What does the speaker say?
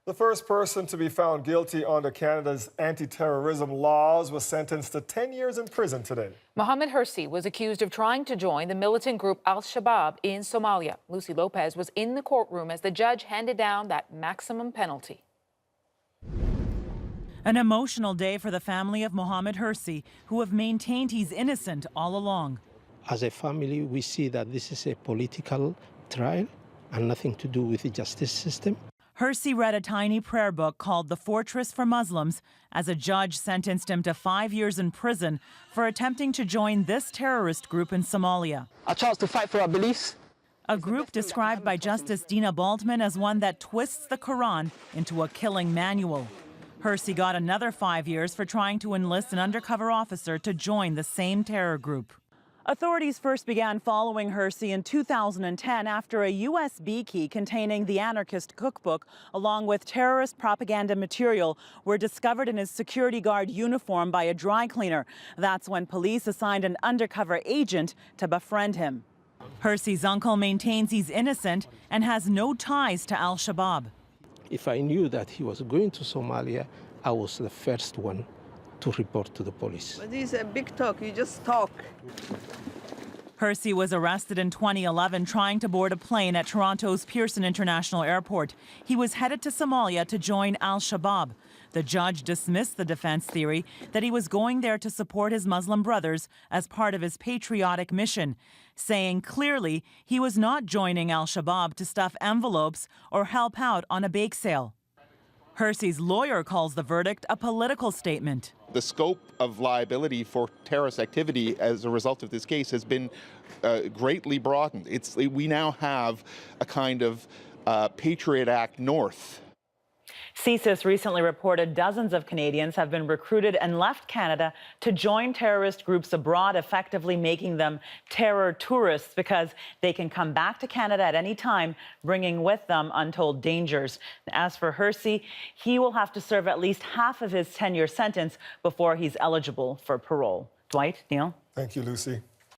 The first person to be found guilty under Canada's anti-terrorism laws was sentenced to 10 years in prison today. Mohammed Hersi was accused of trying to join the militant group Al-Shabab in Somalia. Lucy Lopez was in the courtroom as the judge handed down that maximum penalty. An emotional day for the family of Mohammed Hersi, who have maintained he's innocent all along. As a family, we see that this is a political trial and nothing to do with the justice system. Hersi read a tiny prayer book called The Fortress for Muslims as a judge sentenced him to 5 years in prison for attempting to join this terrorist group in Somalia. A chance to fight for our beliefs. A group described by Justice Dina Baldwin as one that twists the Quran into a killing manual. Hersi got another 5 years for trying to enlist an undercover officer to join the same terror group. Authorities first began following Hersi in 2010 after a USB key containing the anarchist cookbook along with terrorist propaganda material were discovered in his security guard uniform by a dry cleaner. That's when police assigned an undercover agent to befriend him. Hersi's uncle maintains he's innocent and has no ties to Al-Shabab. If I knew that he was going to Somalia, I was the first one to report to the police. But this is a big talk, you just talk. Hersi was arrested in 2011 trying to board a plane at Toronto's Pearson International Airport. He was headed to Somalia to join Al-Shabab. The judge dismissed the defense theory that he was going there to support his Muslim brothers as part of his patriotic mission, saying clearly he was not joining Al-Shabab to stuff envelopes or help out on a bake sale. Hersi's lawyer calls the verdict a political statement. The scope of liability for terrorist activity as a result of this case has been greatly broadened. We now have a kind of Patriot Act North. CSIS recently reported dozens of Canadians have been recruited and left Canada to join terrorist groups abroad, effectively making them terror tourists because they can come back to Canada at any time, bringing with them untold dangers. As for Hersi, he will have to serve at least half of his 10-year sentence before he's eligible for parole. Dwight, Neil? Thank you, Lucy.